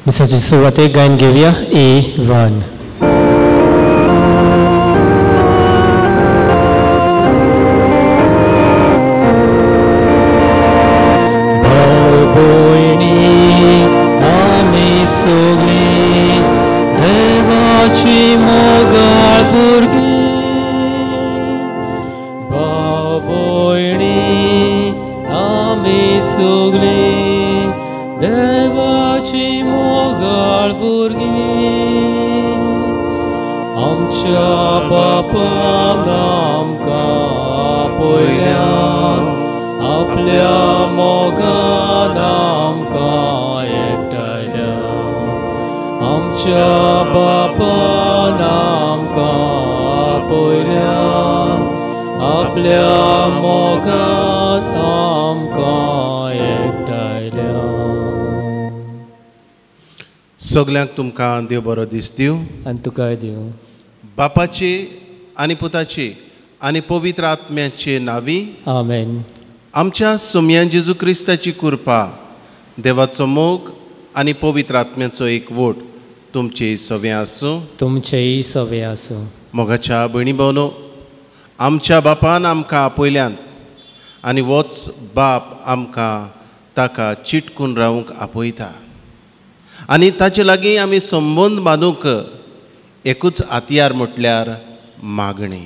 मिसाची सुवातेक गायन घेवया A1. सगल्यांक तुमकां देव बरो दीस दिवं आनी तुकाय दिवं. बापाची आनी पुताची आनी पवित्र आत्म्याचे नावी आमेन. आमच्या सोम्या जेजू क्रिस्ताची कृपा, देवाचो मोग आनी पवित्र आत्म्याचो एकवट तुमचे सवे आसूं. तुमचेय सवे आसूं. मोगाच्या भयणी भोवनो, आमच्या बापान आमकां आपयल्यान आनी होच बाप आमकां ताका चिटकून रावूंक आपयता आनी ताचे लागीं आमी संबंद बांदूंक एकूच हातयार म्हटल्यार मागणी.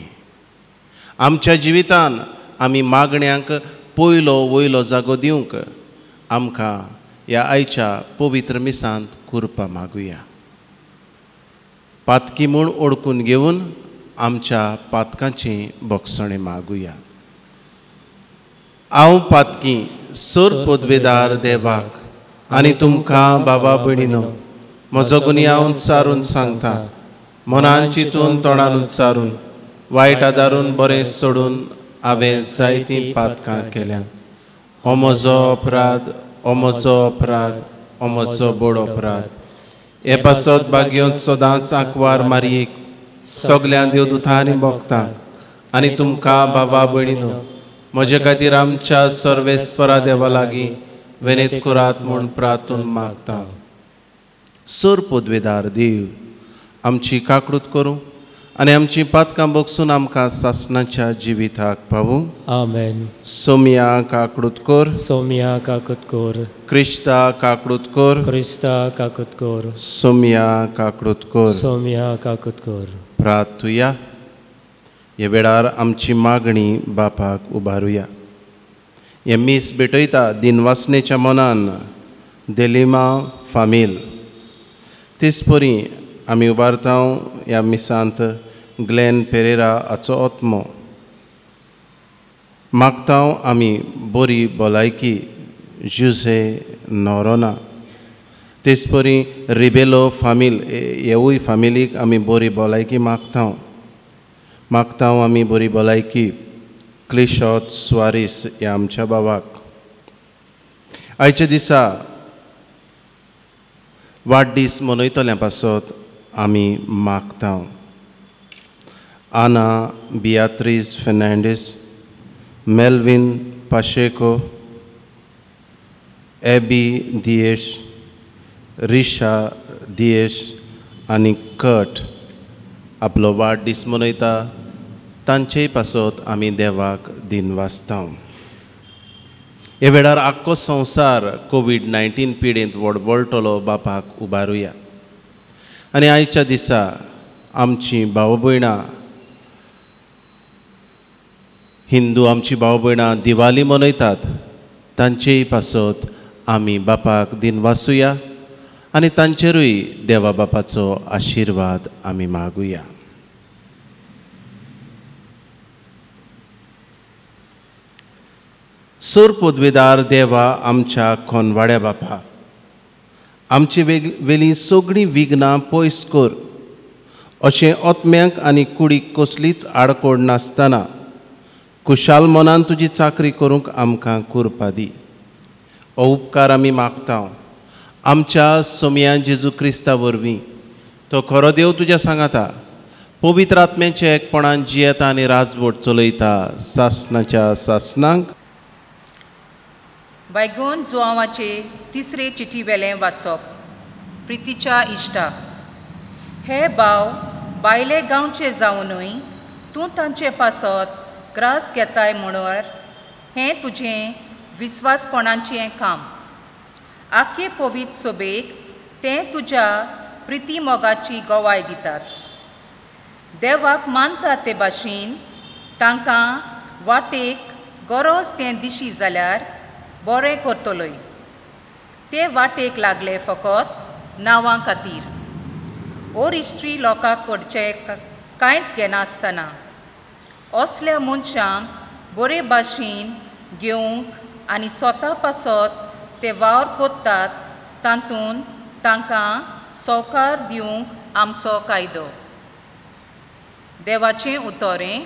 आमच्या जिवितान आमी मागण्यांक पयलो वयलो जागो दिवंक आमकां ह्या आयच्या पवित्र मिसांत कृपा मागुया. पातकी म्हूण ओळखून घेवन आमच्या पातकांची बोगसणे मागुया. हांव पातकी सर पदवेदार देवाक आनी तुमकां बाबा भयणीनो, म्हजो गुन्य हांव उच्चारून सांगता. मनान चिंतून तोंडान उच्चारून वायट आदारून बरें सोडून हांवें जायतीं पातकां केल्यात. हो म्हजो अपराध, हो म्हजो अपराध, हो म्हजो बड अपराध. हे पासत भाग्योत सदांच आंकवार मारयेक सगल्या देवदुतां आनी भक्तांक आनी तुमकां बाबा भयणीनो, म्हजे खातीर आमच्या सर्वेस्परा देवा लागीं विनत करात म्हूण प्रार्थून मागता. सर पदवेदार देव, आमची काकूट करूं आनी आमची पातकां बोगसून आमकां सासणाच्या जिविताक पावूं. आमेन. सोम्या काकूट कर. सोम्या काकूट कर. क्रिस्ता काकूट कर. क्रिस्ता काकूट कर. सोम्या काकूट कर. सोम्या काकूट कर. प्रार्थुया. हे वेळार आमची मागणी बापाक उबारुया. हे मीस भेटयता दिनवासनेच्या मनान देलिमा फामील. तेच परी आमी उबारता ह्या मिसांत ग्लेन पेरेरा हाचो आत्मो मागता. आमी बरी भलायकी जुझे नोरोना. तेच परी रिबेलो फामील, हेवूय फामिलीक आमी बरी भलायकी मागता. आमी बरी भलायकी क्लिशॉत स्वारीस ह्या आमच्या बाबाक. आयच्या दिसा वाडदीस मनयतल्या पासत आमी मागता. आना बियात्रीस Fernandes, Melvin Pacheco, Abby Dias, Risha दियेश आनी कट आपलो वाडदीस मनयता. तांचेय पासत आमी देवाक दिनवासता. हे वेळार आख्खो संवसार कोविड-19 पिडेंत वडवळटलो बापाक उबारुया. आनी आयच्या दिसा आमची भाव भयणां, हिंदू आमची भाव भयणां दिवाली मनयतात. तांचेय पासत आमी बापाक दिनवासुया आनी तांचेरूय देवा बापाचो आशिर्वाद आमी मागुया. सर पदवेदार देवा, आमच्या खोनवाड्या बापा, आमची वेली सगळीं विघ्नां पयस कर. अशें आत्म्यांक आनी कुडीक कसलीच आडकोड नासतना खुशाल मनान तुजी चाकरी करूंक आमकां कृपा दी. हो उपकार आमी मागता आमच्या सोम्या जेजू क्रिस्ता वरवीं. तो खरो देव तुज्या सांगाता, पवित्र आत्म्याच्या एकपणान जियेता आनी राजवट चलयता सासणाच्या सासणांक. वायगोन जुआंवाचे तिसरे चिटी वेलें वाचप. प्रितीच्या इश्टा, हे भाव बायले गांवचे जावनूय तूं तांचे पासत ग्रास घेताय म्हणून हें तुजें विस्वासपणाचें काम. आखे पवित्र सोबेक तें तुज्या प्रिती मोगाची गोवाय दितात. देवाक मानता ते भाशेन तांकां वाटेक गरज तें दिशी जाल्यार बरें करतलोय. ते वाटेक लागले फकत नांवां खातीर. ओरिश्ट्री लोकां कडचें कांयच घेनासतना असल्या मनशांक बरे भाशेन घेवंक आनी स्वता पासत ते वावर कोत्तात तातूंत तांकां सवकार दिवंक आमचो कायदो. देवाचें उतोरें.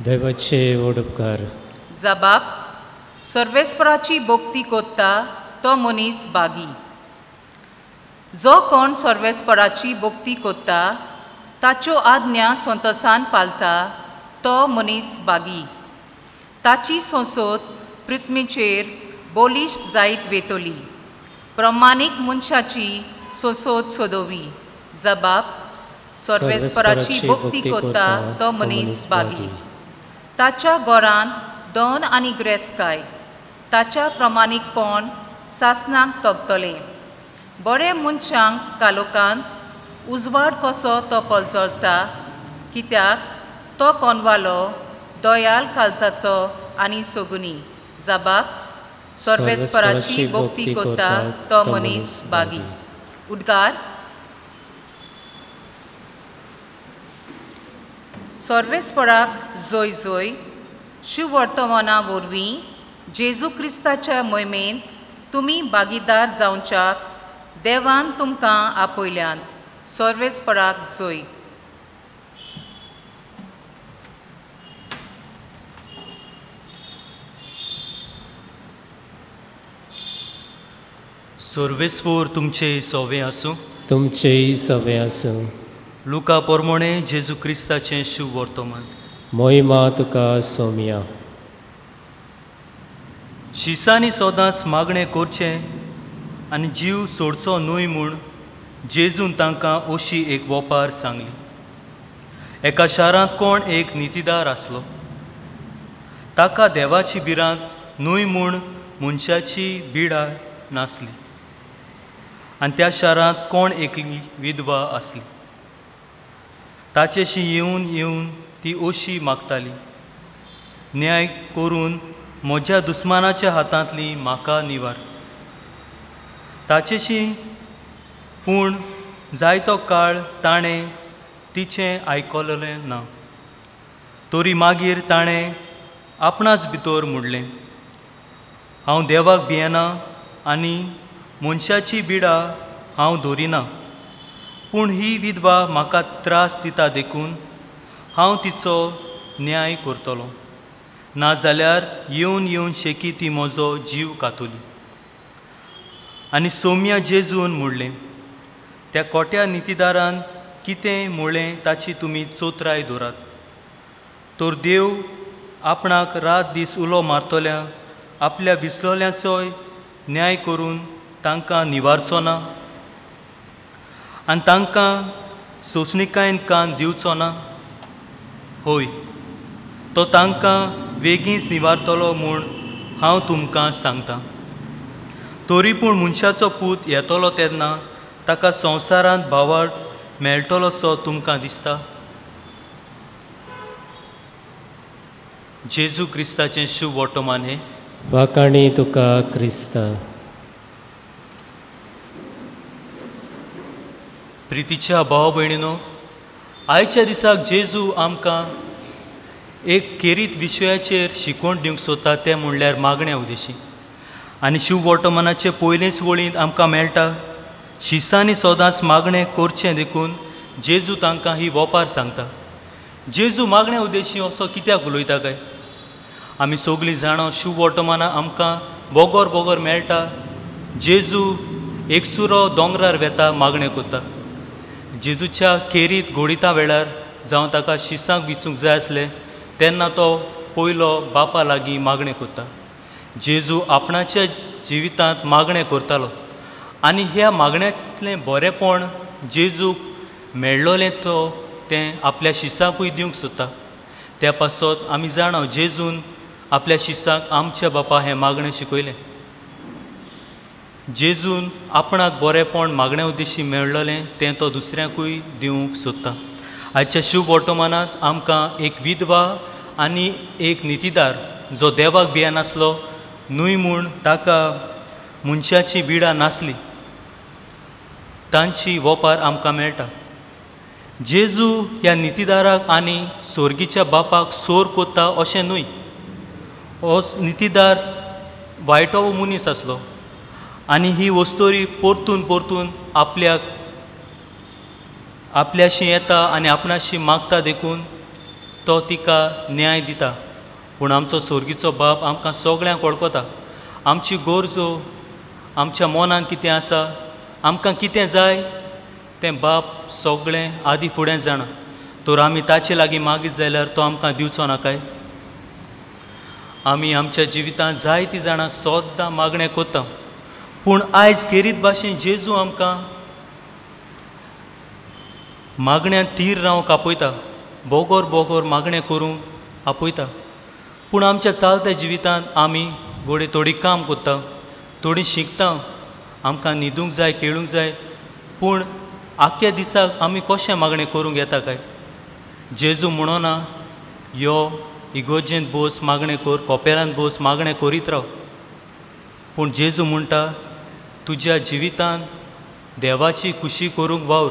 देवाचे व्हड उपकार. जबाब. सर्वेस्पराची भोक्ती कोत्ता तो मनीस बागी. जो कोण सर्वेस्पराची भोक्ती कोत्ता ताच्यो आज्ञा संतोषान पालता तो मनीस बागी. ताची संसद पृथ्वीचेर बोलिश्ट जायत वेतोली. प्रमाणीक मनशाची संसद सोदोवी. जबाब. सर्वेस्पराची भोक्ती कोत्ता तो मनीस बागी. ताच्या घरांत दोन आनी ग्रेस्काय. ताच्या प्रमाणीकपण सासणाक तगतलें. बरे मनशांक कालोखांत उजवाड कसो तो पलचलता कित्याक तो कोनवालो दोयाल कालचाचो आनी सोगुनी. जबाब. सर्वेस्पराची भोक्ती कोत्ता तो मनीस बागी. उद्गार. सर्वेस्पराक जोय जोय. शुवर्तमाना वरवीं जेजू क्रिस्ताच्या मोहिमेंत तुमी भागीदार जावच्याक देवान तुमकां आपयल्यान. सर्वेस्पराक जोय. सर्वेस्पोर तुमचे सोवे आसूं. तुमचेय सवे आसूं. लुका पोरमोणे जेजू क्रिस्ताचें शुभ वर्तमान. मोहिमा तुका सोम्या. शिसांनी सदांच मागणें करचें आनी जीव सोडचो न्हय म्हूण जेजून तांकां अशी एक वोपार सांगली. एका शारांत कोण एक नितीदार आसलो. ताका देवाची बिरांत न्हय म्हूण मनशाची बिडाय नासली. आनी त्या शारांत कोण एकली विधवा आसली. ताचेशी येवन येवन ती अशी मागताली, न्याय करून म्हज्या दुस्मानाच्या हातांतली म्हाका निवार. ताचेशी पूण जायतो काळ ताणें तिचें आयकलें ना. तरी मागीर ताणें आपणाच भितर म्हणलें, हांव देवाक भियेना आनी मनशाची बिडा हांव धरिना. पूण ही विधवा म्हाका त्रास दिता देखून हांव तिचो न्याय करतलों. नाजाल्यार येवन येवन शेकी ती म्हजो जीव कातली. आनी सोम्या जेजून म्हणलें, त्या कोट्या नितीदारान कितें म्हणलें ताची तुमी चोत्राय दवरात. तर देव आपणाक रात दीस उलो मारतल्या आपल्या विसलोल्यांचोय न्याय करून तांकां निवारचो ना आनी तांकां सोंसणिकायेन कान दिवचो ना. होय, तो तांकां बेगीच निवारतलो म्हूण हांव तुमकां सांगतां. तरी पूण मनशाचो पूत येतलो तेन्ना ताका संवसारांत भावार्थ मेळटलो सो तुमकां दिसता. जेजू क्रिस्ताचें शुभ वर्तमान हें. वाकाणी तुका क्रिस्ता. प्रितीच्या भाव भयणीनो, आयच्या दिसाक जेजू आमकां एक केरीत विशयाचेर शिकवण दिवंक सोदता तें म्हणल्यार मागण्या उदेशी. आनी शुभ वर्तमानाचे पयलेच वळींत आमकां मेळटा, शिसांनी सदांच मागणें करचें देखून जेजू तांकां ही वोपार सांगता. जेजू मागण्या उदेशी असो कित्याक उलयता काय? आमी सगळीं जाणा शुभ वर्तमाना आमकां बोगोर बोगोर मेळटा. जेजू एकसुरो दोंगरार वेता मागणें कोत्ता. जेजूच्या केरीत घोडिता वेळार जावं ताका शिसांक विचूंक जाय आसलें तेन्ना तो पयलो बापा लागीं मागणें कोत्ता. जेजू आपणाच्या जिवितांत मागणें करतालो आनी ह्या मागण्यांतलें बरेंपण जेजूक मेळ्ळोलें तो तें आपल्या शिसाकूय दिवंक सोदता. त्या पासत आमी जाणा जेजून आपल्या शिसाक आमच्या बापा हें मागणें शिकयलें. जेजून आपणाक बरेंपण मागण्या उद्देशी मेळ्ळोलें तें तो दुसऱ्यांकूय दिवंक सोदता. आयच्या शुभ वर्तमानांत आमकां एक विधवा आनी एक नितीदार जो देवाक भियेनासलो न्हय म्हूण ताका मनशाची बिडा नासली तांची वोपार आमकां मेळटा. जेजू ह्या नितीदाराक आनी सोर्गीच्या बापाक सोर कोत्ता अशें न्हय. हो नितीदार वायटो मनीस आसलो आनी ही वस्तोरी परतून परतून आपल्याशी येता आनी आपणाशी मागता देखून तो तिका न्याय दिता. पूण आमचो सोर्गीचो बाप आमकां सगळ्यांक वळखता. आमची गरजो आमच्या मनान कितें आसा आमकां कितें जाय तें बाप सगळें आदी फुडें जाणा. तर आमी ताचे लागीं मागीत जाल्यार तो आमकां दिवचो ना काय. आमी आमच्या जिवितांत जायतीं जाणां सोद्दां मागणें कोत्ता. पूण आयज खेरीत भाशेन जेजू आमकां मागण्यांत थीर रावंक आपयता. बोगोर बोगोर मागणें करूंक आपयता. पूण आमच्या चालत्या जिवितांत आमी घोडे थोडी काम कोत्ता, थोडी शिकता, आमकां न्हिदूंक जाय, खेळूंक जाय. पूण आख्या दिसाक आमी कशें मागणें करूंक येता काय. जेजू म्हणना यो इगोजेंत बोस मागणें कर, कोपेलांत बोस मागणें करीत राव. पूण जेजू म्हणटा तुज्या जिवितांत देवाची खुशी करूंक वावर.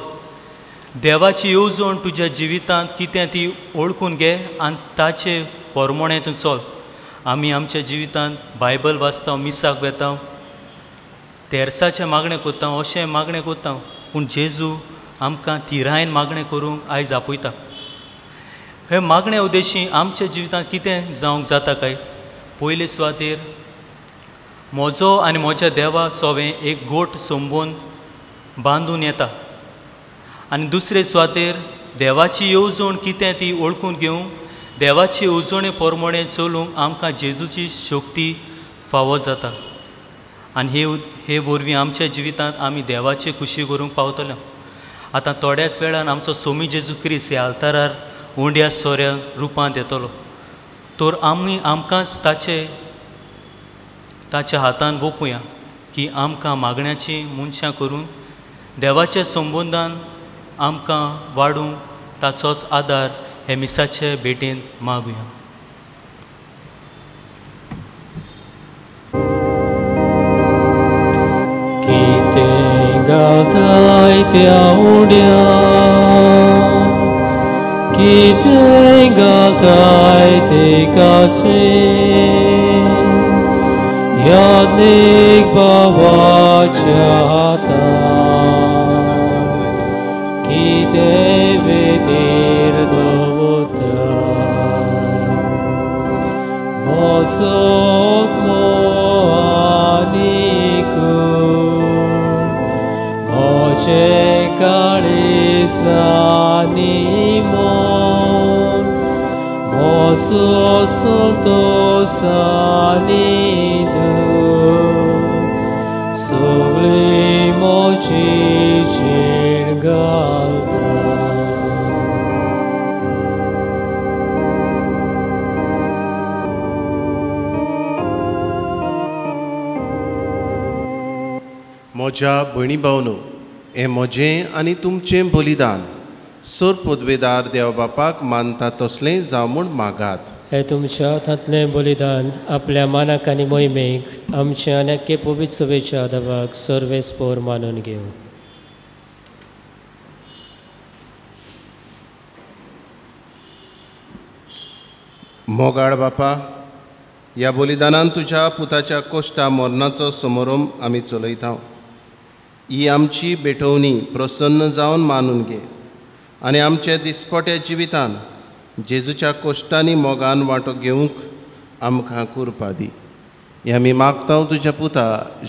देवाची येवजण तुज्या जिवितांत कितें ती ओळखून घे आनी ताचे पोरमोणें तूं चल. आमी आमच्या जिवितांत बायबल वाचता, मिसाक वेता, तेर्साचें मागणें कोत्ता, अशें मागणें कोत्ता. पूण जेजू आमकां थिरायेन मागणें करूंक आयज आपयता. हे मागण्या उद्देशी आमच्या जिवितांत कितें जावंक जाता काय. पयले सुवातेर म्हजो आनी म्हज्या देवा सोवें एक गोठ सोंबून बांदून येता. आनी दुसरे सुवातेर देवाची येवजण कितें ती ओळखून घेवंक, देवाची येवजणे पोरमोणें चलूंक आमकां जेजूची शक्ती फावो जाता. आनी हे वरवीं आमच्या जिवितांत आमी देवाची खुशी करूंक पावतले. आतां थोड्याच वेळान आमचो सोमी जेजू क्रिस्त ह्या आल्तारार उंड्या सोऱ्या रुपांत येतलो. तर आमी आमकांच ताच्या हातान ओपुया की आमकां मागण्याची मनशां करून देवाच्या संबंदान आमकां वाडूंक ताचोच आदार हे मिसाचे भेटेंत मागुया. कितें घालताय त्या उंड्याक, कितें घालताय ते काशें, यादनेक बाबाच्या हातान कितें वेदेर दवरता. मोसोत मोहानीक मोचे काळीसानी मोन मोसो संतोसानी सगळी मोची जीण घालता. म्हज्या भयणी भावनो, हें म्हजें आनी तुमचें बलिदान सोर पदवेदार देवबापाक मानता तसलें जावं म्हूण मागात. हे तुमच्या हातांतलें बलिदान आपल्या मानाक आनी मोहिमेक आमच्या आनी आख्खे पवित्र सभेच्या देवाक सर्वेस्पोर मानून घेवं. मोगाळ बापा, ह्या बलिदानान तुज्या पुताच्या कोश्टा मरणाचो समारंभ आमी चलयता. ही आमची भेटवणी प्रसन्न जावन मानून घे आनी आमच्या दिसपट्या जिवितान जेजूच्या कोश्टांनी मोगान वांटो घेवंक आमकां कुरपा दी. हें आमी मागता तुज्या पुता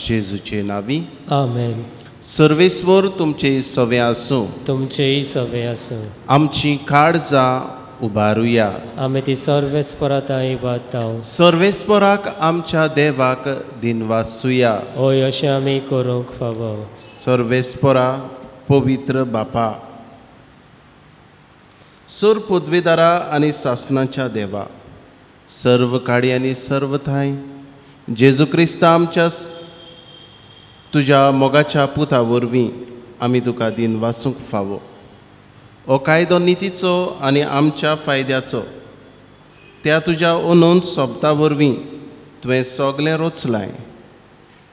जेजूचे नांवी. आमेन. सर्वेस्वर तुमचे सवे आसूं. तुमचेय सवे आसूं. आमची काळजां उबारुया. आमी ती सर्वेस्पराताय बाताव. सर्वेस्पराक आमच्या देवाक दिनवासुया. होय अशें आमी करूंक फावो. सर्वेस्परा पवित्र बापा, सोर पदवीदारा आनी सासणाच्या देवा, सर्व काळी आनी सर्व थाय जेजू क्रिस्त आमच्या तुज्या मोगाच्या पुता वरवीं आमी तुका दिन वासूंक फावो. हो कायदो नितीचो आनी आमच्या फायद्याचो त्या तुज्या अनंत सोबता वरवीं तुवें सगलें रचलाय.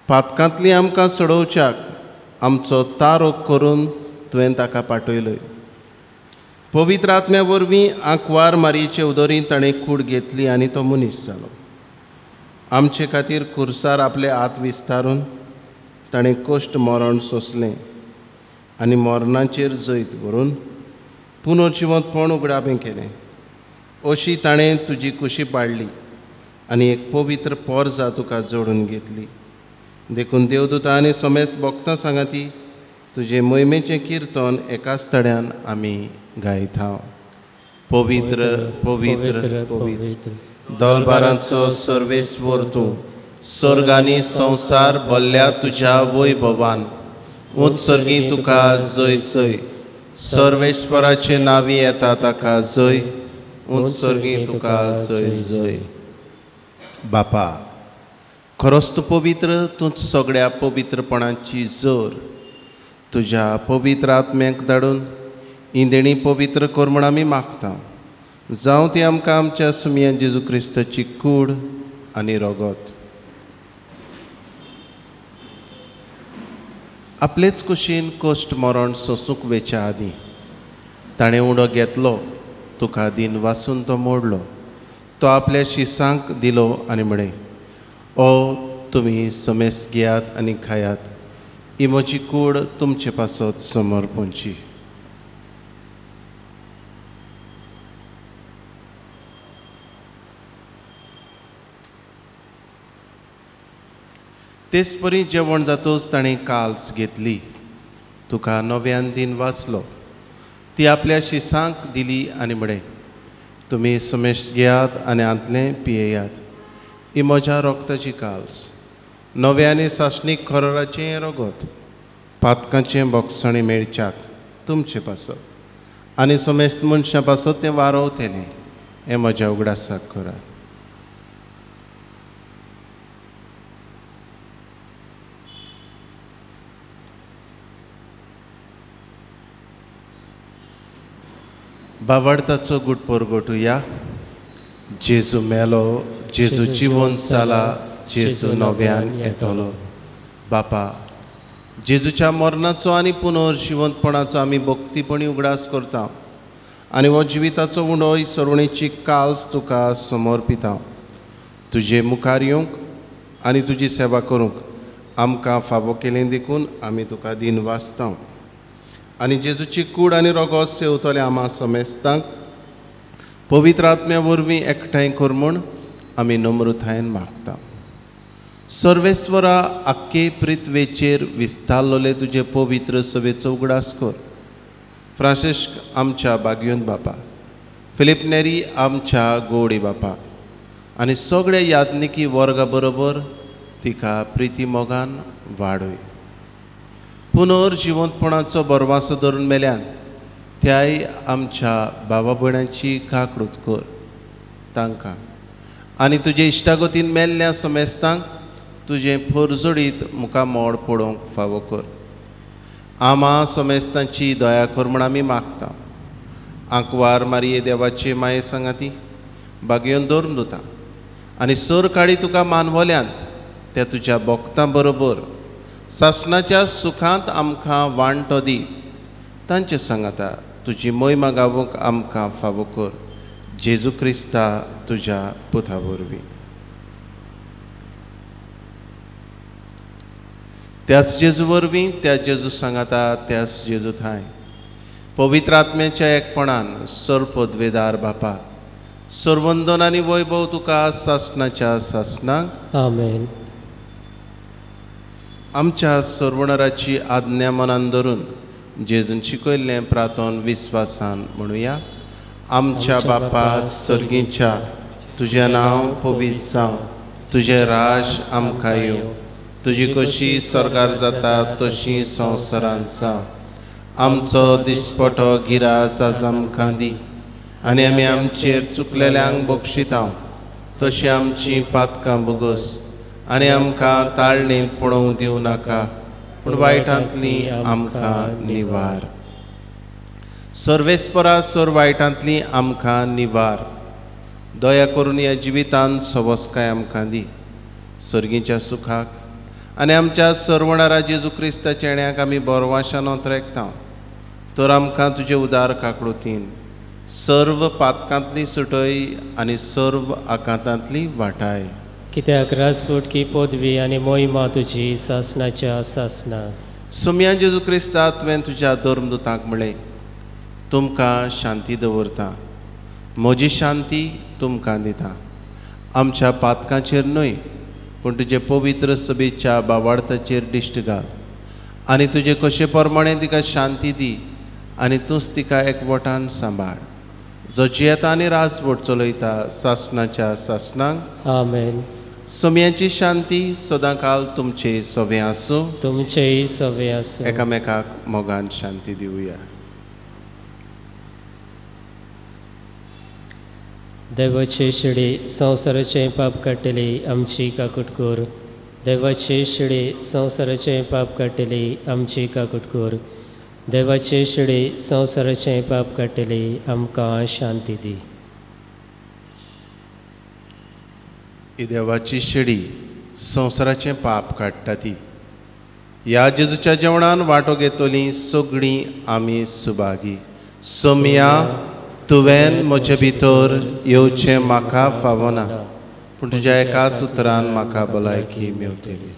पातकांतली आमकां सोडोवच्याक आमचो तारोग करून तुवें ताका पाठयलोय. पवित्र आत्म्या वरवीं आंकवार मारयेचे उदोरी ताणें कूड घेतली आनी तो मनीस जालो. आमचे खातीर खुर्सार आपले हात विस्तारून ताणें कश्ट मरण सोंसलें आनी मरणाचेर जैत व्हरून पुनर्जिवंतपण उगडावें केलें. अशी ताणें तुजी कुशी पाडली आनी एक पवित्र पोरजा तुका जोडून घेतली. देखून देवदूतां आनी समेस्त भक्तां सांगाती तुजे मोहिमेचें किर्तन एकाच तड्यान आमी गायता. पवित्र पवित्र पवित्र दलबारांचो सर्वेस्वर तूं, स्वर्ग आनी संवसार भल्ल्या तुज्या वैभवान. उत्सर्गी तुका जय जय. सर्वेश्वराचे नावी येता ताका जय. उत्सर्गी तुका जय जय. बापा, खरोच तूं पवित्र. तूंच सगळ्या पवित्रपणाची जोर तुज्या पवित्र आत्म्याक धाडून ही देणी पवित्र कर म्हूण आमी मागता. जावं ती आमकां आमच्या सुमया जेजू क्रिस्ताची कूड आनी रगत. आपलेच कुशीन कश्ट मरण सोंसूंक वेच्या आदीं ताणें उडो घेतलो, तुका दिन वासून तो मोडलो. तो आपल्या शिसांक दिलो आनी म्हणे, ओ तुमी समेस्त घेयात आनी खायात. ही म्हजी कूड तुमचे पासत समर्पणची. तेच परी जेवण जातूच ताणें काल्स घेतली, तुका नव्यान दिन वाचलो. ती आपल्या शिसांक दिली आनी म्हणे, तुमी समेस्त घेयात आनी आंतलें पियेयात. ही म्हज्या रोगताची काल्स, नवे आनी सासणीक खरोराचें रगत, पातकांचें बोगसणी मेळच्याक तुमचे पासत आनी समेस्त मनशां पासत तें वारोवतलें. हें म्हज्या उगडासाक करात. बावडताचो गुटपोर गोटुया. जेजू मेलो, जेजू जिवंत जाला, जेजू नव्यान येतलो. बापा, जेजूच्या मरणाचो आनी पुनर्जिवंतपणाचो आमी भक्तीपणी उगडास करता आनी हो जिविताचो उंडो ही सरवणेची काल्स तुका समर्पिता. तुजे मुखार येवंक आनी तुजी सेवा करूंक आमकां फावो केलें देखून आमी तुका दिन वाचता. आनी जेजूची कूड आनी रगत सेवतले आम्हा समेस्तांक पवित्र आत्म्या वरवीं एकठांय कर म्हूण आमी नम्रतायेन मागता. सर्वेस्वरा, आख्खे पृथ्वेचेर विस्तारलोले तुजे पवित्र सभेचो उगडास कर. फ्रांसिस्क आमच्या बागयोन बापा, फिलिप नेरी आमच्या गोडी बापा आनी सगळ्या याज्ञिकी वर्गा बरोबर तिका प्रिती मोगान वाडय. पुनर्जिवंतपणाचो बरवासो धरून मेल्यान त्याय आमच्या भावा भयणांची काकूट कर तांकां आनी तुजे इश्टागतीन मेल्ल्या समेस्तांक तुजें परजोडीत मुखार मोड पडोवंक फावो कर. आमा समेस्तांची दया कर म्हूण आमी मागता. आंकवार मारये देवाचे माये सांगाती बागयोन दवरून दिता आनी सर काळी तुका मानवल्यान त्या तुज्या भक्तां बरोबर सासणाच्या सुखांत आमकां वांटो दी. तांचे सांगाता तुजी मोहिमा गावूंक आमकां फावो कर. जेजू क्रिस्ता तुज्या पुता वरवीं. त्याच जेजू वरवीं, त्या जेजू सांगाता, त्याच जेजू थाय पवित्र आत्म्याच्या एकपणान सर पदवेदार बापा, सर्वंदन आनी वैभव तुका सासणाच्या सासणाक. आमेन. आमच्या सर्वणराची आज्ञा मनान धरून जेजून शिकयल्लें प्रार्थन विस्वासान म्हणुया. आमच्या बापा सर्गीच्या तुझें नांव पवित्र जावं, तुझें राज आमकां येवं, तुजी कशी स्वर्गार जाता तशी संवसारांत जावं. आमचो दिसपटो गिरास आज आमकां दी, आनी आमी आमचेर चुकलेल्यांक बक्षिता तशी आमची पातकां बोगोस, आनी आमकां ताळणेंत पडोवंक दिवं नाका, पूण वायटांतली आमकां निवार. सर्वेस्परा सोर वायटांतली आमकां निवार. दया करून ह्या जिवितांत सवस्काय आमकां दी, सर्गीच्या सुखाक आनी आमच्या सर्वणारा जेजू क्रिस्ताच्या येण्याक आमी बोरवाशान ओंतरेकता. तर आमकां तुजे उदार काकळुतीन सर्व पातकांतली सुटय आनी सर्व आकांतांतली वाटाय. कित्याक रासफोटकी पदवी आनी मोहिमा तुजी सासणाच्या सासणाक. सुम्या जेजू क्रिस्ता तुवें तुज्या धर्मदुतांक म्हणलें, तुमकां शांती दवरता, म्हजी शांती तुमकां दिता. आमच्या पातकांचेर न्हय, पूण तुजे पवित्र सभेच्या बावार्थाचेर दिश्ट घाल, आनी तुजे कशे प्रमाणे तिका शांती दी, आनी तूंच तिका एकवटान सांबाळ, जो जियेता आनी रासभोट चलयता सासणाच्या सासणाक. आमेन. सुम्याची शांती सदां काल तुमचे सवे आसूं. तुमचेय सवे आसूं. एकामेकाक मोगान शांती दिवया. देवाचे शिडे संवसाराचें पाप काडटली आमची काकुटकोर. देवाचे शिडे संवसाराचें पाप काडटली आमची काकुटकोर. देवाचे शिडे संवसाराचें पाप काडटली आमकां शांती दी. ही देवाची शिडी संवसाराचें पाप काडटा ती. ह्या जेजूच्या जेवणान वांटो घेतली सगळीं आमी सुभागी. सोम्या, तुवें म्हजे भितर येवचें म्हाका फावना, पूण तुज्या एकाच उतरान म्हाका भलायकी मेवतली.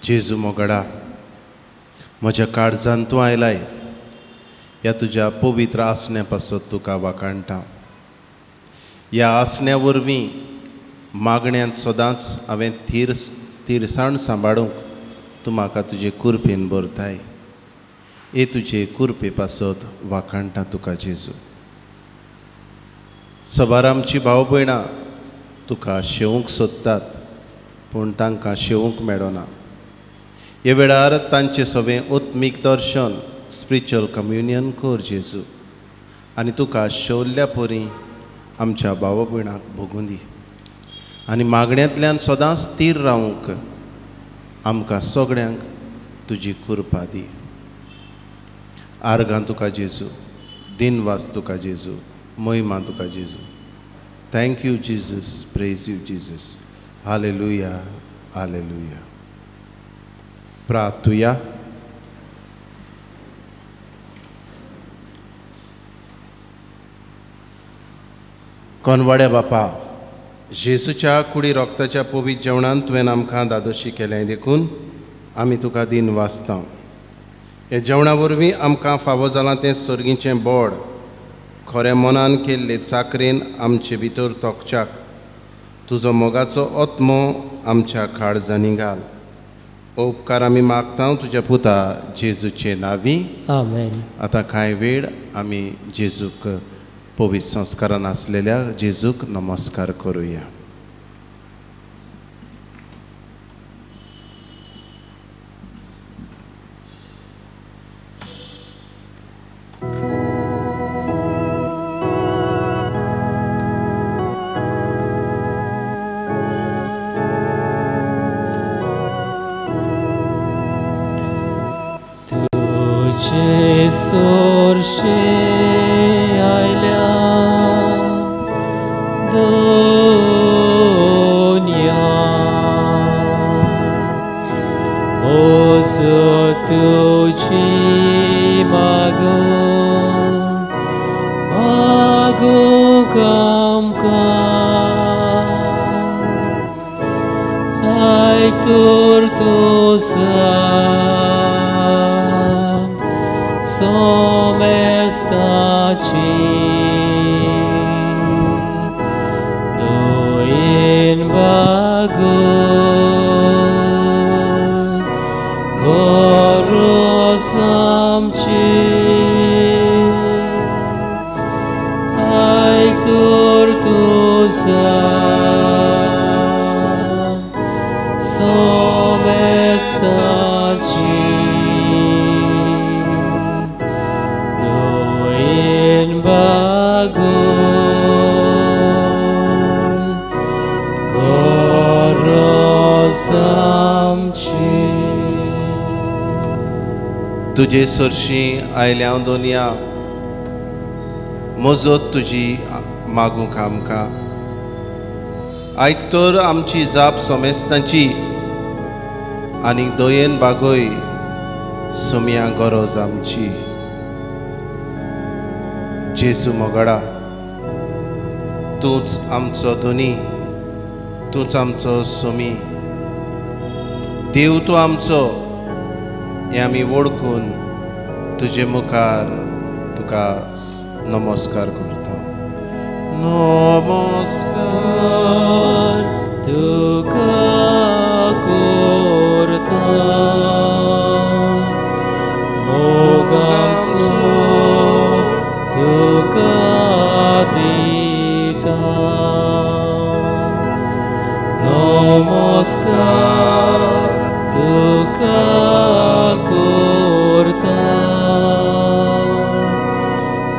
जेजू मोगडा, म्हज्या काळजांत तूं आयलाय. ह्या तुज्या पवित्र आसण्या पासत तुका वाखाणटा. ह्या आसण्या वरवीं मागण्यांत सदांच हांवें थिरसाण सांबाळूंक तूं म्हाका तुजे कुरपेन भरताय. हे तुजे कुरपे पासत वाखाणटा तुका जेजू. सबार आमची भाव भयणां तुका शेवूंक सोदतात, पूण तांकां शेवूंक मेळना. ह्या वेळार तांचे सवें ओत्मीक दर्शन स्पिरिच्युअल कम्युनियन कर जेजू, आनी तुका शेवल्ल्या परी आमच्या भाव भयणांक भोगूं दी, आनी मागण्यांतल्यान सदांच स्थिर रावूंक आमकां सगळ्यांक तुजी कृपा दी. आर्गां तुका जेजू, दिनवास तुका जेजू, महिमा तुका Jezu. Thank you Jesus, praise you Jesus. Hallelujah, hallelujah. प्रार्थुया. कोनवाड्या बापा, जेजूच्या कुडी रोगताच्या पवित्र जेवणान तुवें आमकां दादोशी केलें देखून आमी तुका दिन वाचता. हे जेवणा वरवीं आमकां फावो जालां तें सर्गीचें बोड खऱ्या मनान केल्ले चाकरेन आमचे भितर तोखच्याक तुजो मोगाचो ओत्मो आमच्या काळजांनी घाल. हो उपकार आमी मागता तुज्या पुता जेजूचे नांवी. आमेन. आतां कांय वेळ आमी जेजूक पवित्र संस्कारान आसलेल्या जेजूक नमस्कार करुया. तुझे सोरशे आयल्या तुझी मागू आमका आयतोर तुझा somestaci doin bagun gorosamci aitor tuza somestaci तुझे सरशी आयल्या दोनिया मजत तुजी मागूंक आमकां आयकतोर आमची जाप सोमेस्तांची आनी दोयेन बागोय सुम्या गरज आमची जेजू मोगडा तूंच आमचो धोनी तूंच आमचो सोमी देव तूं आमचो हें आमी वळखून तुजे मुखार तुका नमस्कार करता नमस्कार तुका करता मोगाचो तुका दिता नमस्कार तुका करता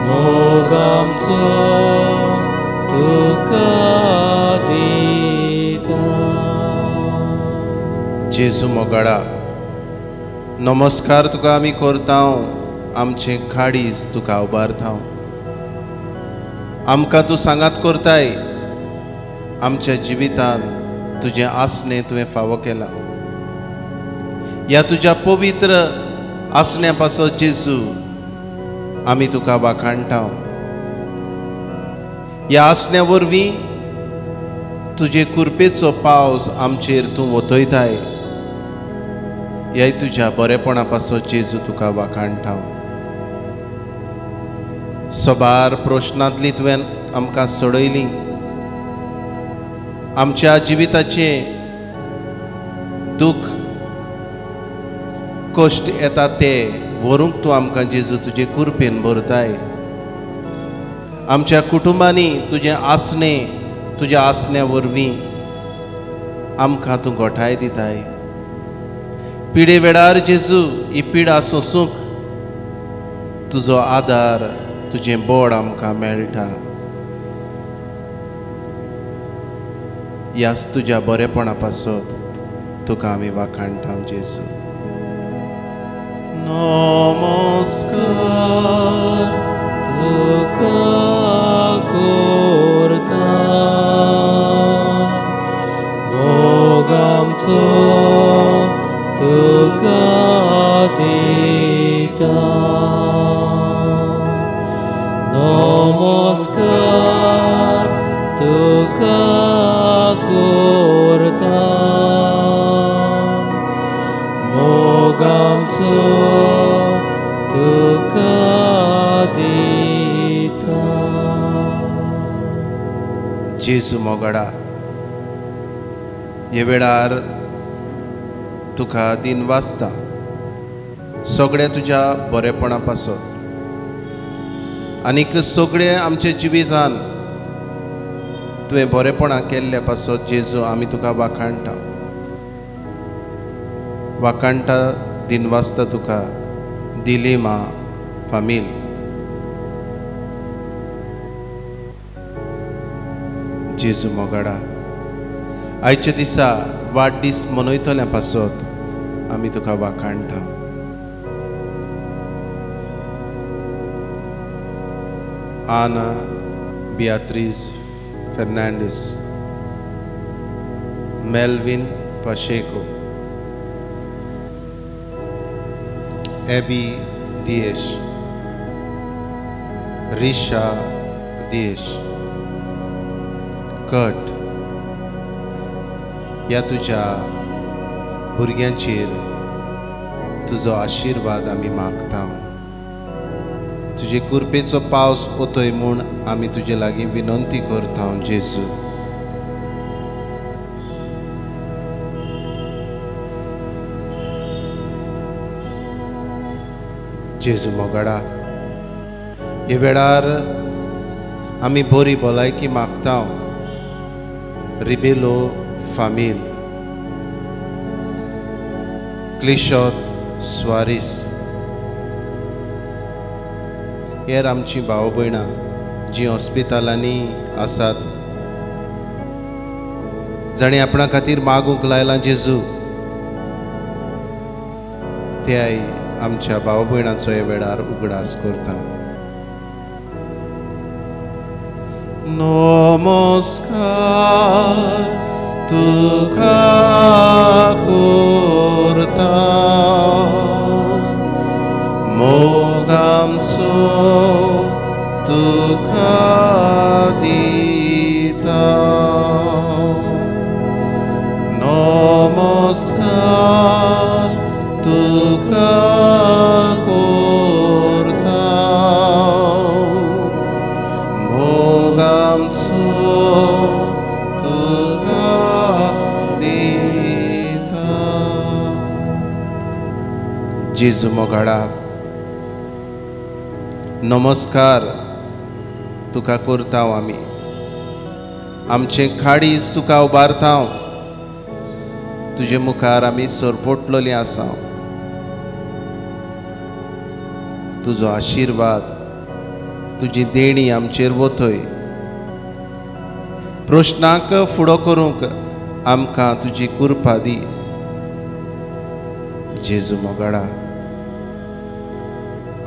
मोगाचो तुका दिता जेजू मोगडा नमस्कार तुका आमी करता आमचें खाडीज तुका उबारता आमकां तूं सांगात करताय आमच्या जिवितान तुजें आसणें तुवें फावो केलां ह्या तुज्या पवित्र आसण्या पासत जेजू आमी तुका वाखाणटा ह्या आसण्या वरवीं तुजे कुरपेचो पावस आमचेर तूं वतयताय ह्या तुज्या बरेपणा पासत जेजू तुका वाखाणटा सोबार प्रश्नांतलीं तुवें आमकां सोडयलीं आमच्या जिविताचें दूख कश्ट येता ते व्हरूंक तूं आमकां जेजू तुजे कुरपेन भरताय आमच्या कुटुंबांनी तुजें आसणें तुज्या आसण्या वरवीं आमकां तूं घोटाय दिताय पिडे वेळार जेजू ही पिडा सोंसूंक तुजो आदार तुजें बोड आमकां मेळटा ह्याच तुज्या बरेपणा पासत तुका आमी वाखाणटा जेजू नमस्कार तुका करता मोगाचो तुका दिता नमस्कार तुका करता मोगाचो तुका दिता जेजू मोगडा हे वेळार तुका दिन वाजता सगळे तुज्या बरेपणा पासत आनीक सगळे आमच्या जिवितान तुवें बरेपणा केल्ल्या पासत जेजू आमी तुका वाखाणटा दिन वाजता तुका दिलेमा फामील जेजू मोगडा आयच्या दिसा वाडदीस मनयतल्या पासत आमी तुका वाखाणटा Ana Beatriz Fernandes Melvin Pacheco Abby Dias, Risha Dias, कट ह्या तुज्या भुरग्यांचेर तुजो आशिर्वाद आमी मागता। तुजे कुर्पेचो पावस ओतोय म्हूण आमी तुजे लागीं विनंती करता जेजू। जेजू मोगाडा, हे वेळार आमी बरी भलायकी मागता। रिबेलो फामील, क्लिशोत स्वारीस, हेर आमची भाव भयणां जी हॉस्पिटलांनी आसात, जाणें आपणा खातीर मागूंक लायलां जेजू, त्याय आमच्या भाव भयणांचो हे वेळार उगडास करता। नमस्कार तुका करता, मोग आमचो तुका दिता। नमस्कार तुका करता, मोग आमचो तुका दिता। जेजू मोगाडा, नमस्कार तुका करता आमी, आमचे खाडीस तुका उबारता। तुजे मुखार आमी सरपोटलोली आसा। तुजो आशिर्वाद, तुजी देणी आमचेर वतय। प्रश्नाक फुडो करूंक आमकां तुजी कृपा दी। जेजू मोगाडा,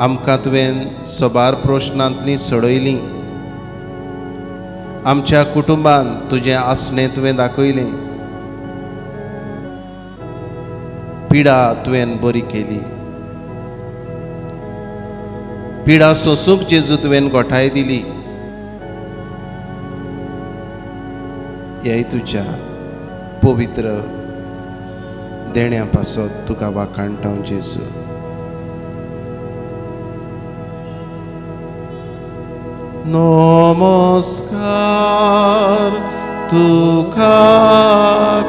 आमकां तुवें सोबार प्रश्नांतलीं सोडयलीं। आमच्या कुटुंबान तुजें आसणें तुवें दाखयलें। पिडा तुवें बरी केली। पिडा सोसूंक जेजू तुवें गोठाय दिली। ह्याय तुज्या पवित्र देण्या पासत तुका वाखाणटा जेजू। नमस्कार तुका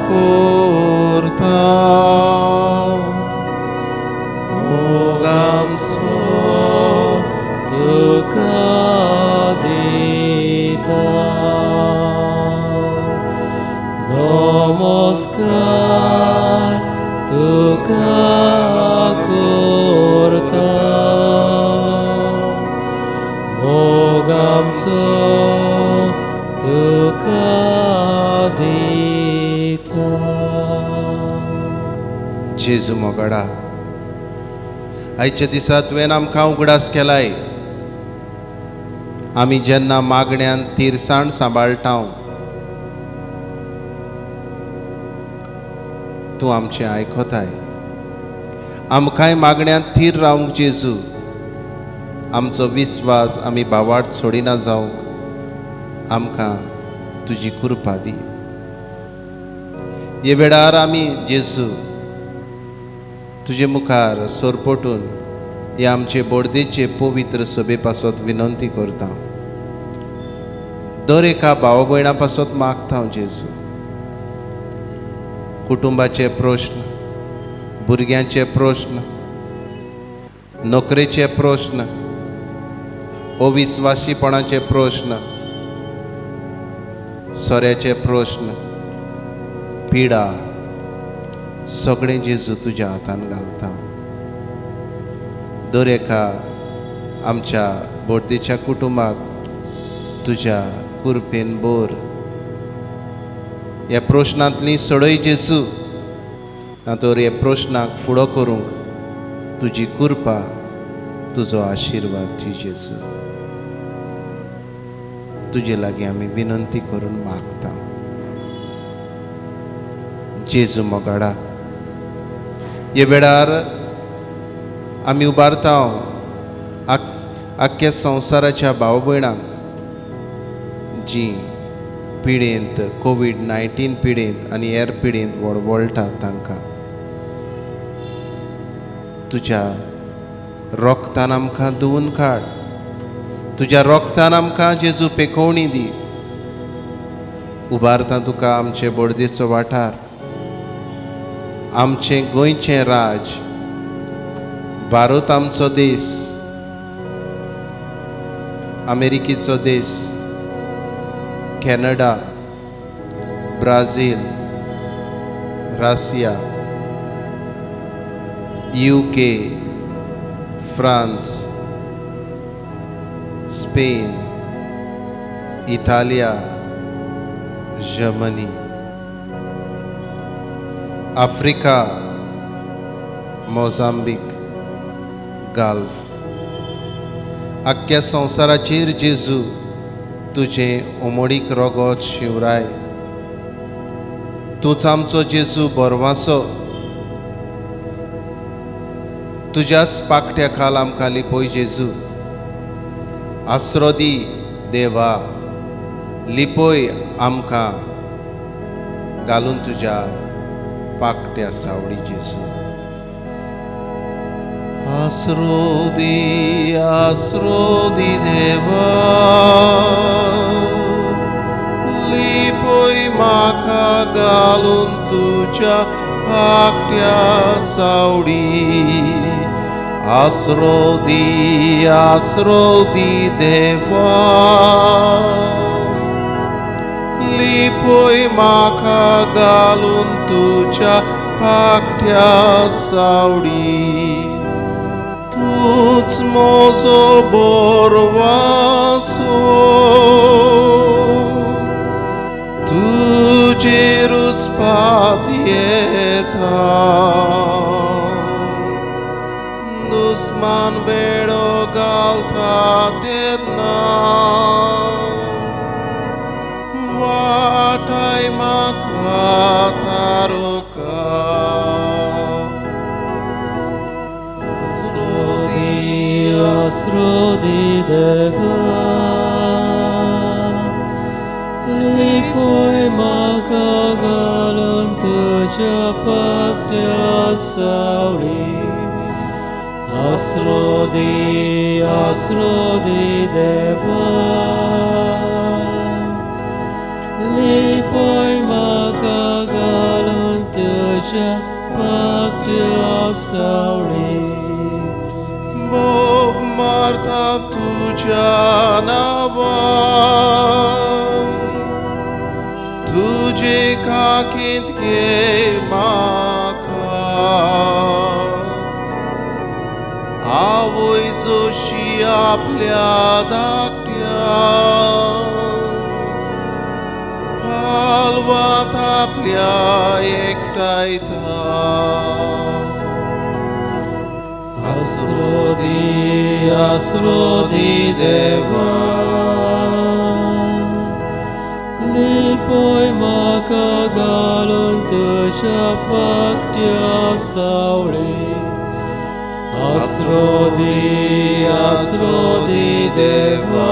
करता, मोग आमचो तुका दिता। नमस्कार तुका करता, मोग आमचो तुका दिता। जेजू मोगाडा, आयच्या दिसा तुवें आमकां उगडास केलाय। आमी जेन्ना मागण्यांत तिरसाण सांबाळटा, तूं आमचें आयकताय। आमकांय मागण्यांत थीर रावंक जेजू, आमचो विस्वास आमी बावार्थ सोडिना जावंक आमकां तुजी कृपा दी। हे वेळार आमी जेजू तुजे मुखार सोरपोटून हे आमचे बोडदेचे पवित्र सभे पासत विनंती करता। दर एका भाव भयणा पासत मागता जेजू। कुटुंबाचे प्रश्न, भुरग्यांचे प्रश्न, नोकरेचे प्रश्न, अविस्वासीपणाचे प्रश्न, सोऱ्याचे प्रश्न, पिडा सगळें जेजू तुज्या हातान घालता। दर एका आमच्या बोडदेच्या कुटुंबाक तुज्या कुरपेन बोर। ह्या प्रश्नांतली सोडय जेजू, ना तर ह्या प्रश्नाक फुडो करूंक तुजी कृपा, तुजो आशिर्वाद दी जेजू। तुजे लागीं आमी विनंती करून मागता। जेजू मोगाडा, हे वेळार आमी उबारता आख्या संवसाराच्या भाव भयणांक जी पिडेंत कोविड-19 पिडेंत आनी हेर पिडेंत वळवळटा तांकां तुज्या रोगतान आमकां धुवन काड. तुज्या रोगतान आमकां जेजू पेखोवणी दी. उबारता तुका आमचे बोडदेचो वाठार, आमचें गोंयचें राज, भारत आमचो देश, अमेरिकेचो देश, Canada, Brazil, Russia, UK, France, Spain, इटालिया, जर्मनी, आफ्रिका, मोजांबीक, गल्फ, आख्या संवसाराचेर जेजू तुजें ओमोडीक रोगोत शिवराय. तूंच आमचो जेजू बरवासो. तुज्याच पाकट्या खाल आमकां लिपोय जेजू. आसरो दी देवा, लिपोय आमकां घालून तुज्या पाकट्या सावळी जेजू. आसरो दी देवा, लिपोय म्हाका घालून तुज्या पाकट्या सावळी. आसरो दी देवा, लिपोय म्हाका घालून तुज्या पाकट्या सावळी. तूच म्हजो बरवासो, तुजेरूच पात येता. दुस्मान वेळो घालता तेन्ना वाटाय म्हाका तारोका. आसरो दी देवा, लिपोय म्हाका घालून तुज्या पाकट्या सावळी. आसरो दी देवा, लिपोय म्हाका घालून तुज्या पाकट्या सावळी. बोब मारता तुज्या नांवान, तुजे काकींत घे म्हाका. आवय जोशी आपल्या धाकट्या, पालवात आपल्या एकटायता. आसरो दी देवा, लिपोय म्हाका घालून तुज्या पाकट्या सावळी. आसरो दी देवा,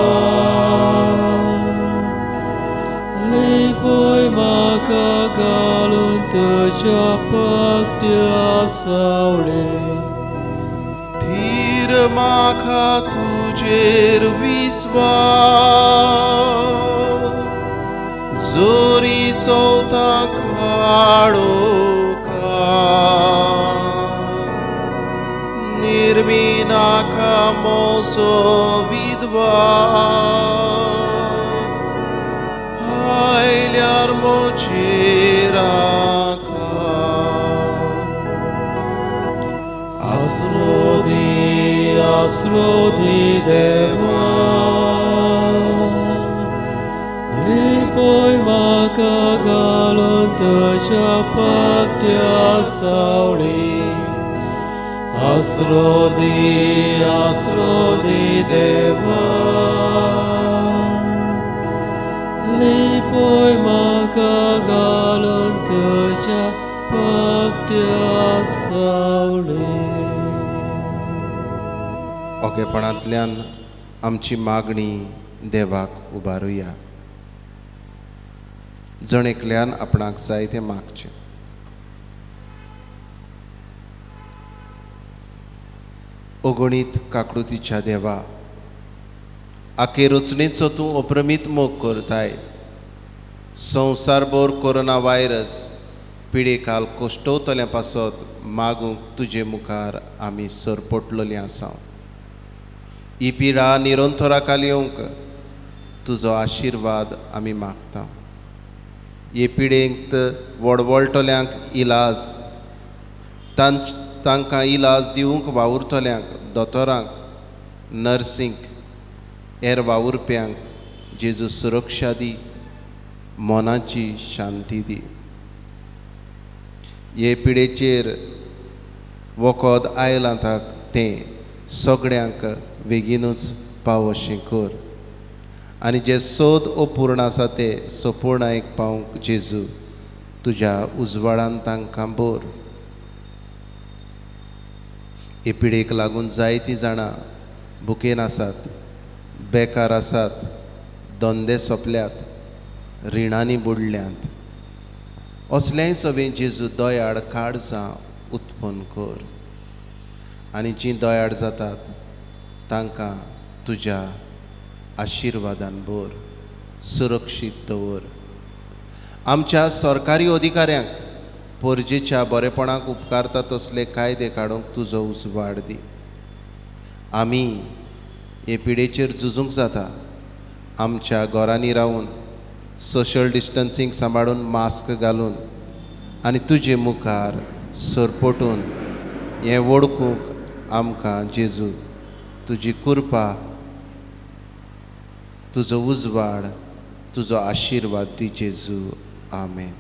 लिपोय म्हाका घालून तुज्या पाकट्या सावळी. धीर म्हाका तुजेर विस्वास, जोरी चलता काडोका. निर्मिनाका मोसो विधवा, आयल्यार मोचेर आका. आसरो दी देवा, लिपोय म्हाका घालून तुज्या पाकट्या सावळी. आसरो दी देवा, लिपोय म्हाका घालून तुज्या पाकट्या सावळी. मोगेपणांतल्यान आमची मागणी देवाक उबारुया. जण एकल्यान आपणाक जाय तें मागचें. अगणीत काकूतीच्या देवा, आखे रचनेचो तूं अप्रमीत मोग करताय. संवसारभर कोरोना व्हायरस पिडेकाल कोश्टवतल्या पासत मागूंक तुजे मुखार आमी सरपटलोलीं आसा. ही पिडा निरंतराकाल येवंक तुजो आशिर्वाद आमी मागता. हे पिडेंत वडवळटल्यांक इलाज, तांकां इलाज दिवंक वावुरतल्यांक, दोतोरांक, नर्सींक, हेर वावुरप्यांक जेजू सुरक्षा दी, मोनाची शांती दी. हे पिडेचेर वखद आयलां तें सगळ्यांक बेगीनूच पाव अशें कर. आनी जे सोद अपूर्ण आसा ते सपूर्णायेक पावंक जेजू तुज्या उजवाडान तांकां भर. हे पिडेक लागून जायतीं जाणां भुकेन आसात, बेकार आसात, धंदे सोंपल्यात, रिणांनी बुडल्यांत. असलेय सगळें जेजू दयाळ काळजां उत्पन्न कर. आनी जीं दयाळ जातात तांकां तुज्या आशिर्वादान भर, सुरक्षीत दवर. आमच्या सरकारी अधिकाऱ्यांक परजेच्या बरेपणाक उपकारता तसले कायदे काडूंक तुजो उजवाड दी. आमी हे पिडेचेर झुजूंक जाता. आमच्या घरांनी रावून सोशल डिस्टन्सींग सांबाळून, मास्क घालून आनी तुजे मुखार सरपटून हें वळखूंक आमकां जेजू तुजी कृपा, तुजो उजवाड, तुजो आशिर्वाद दी जेजू. आमेन.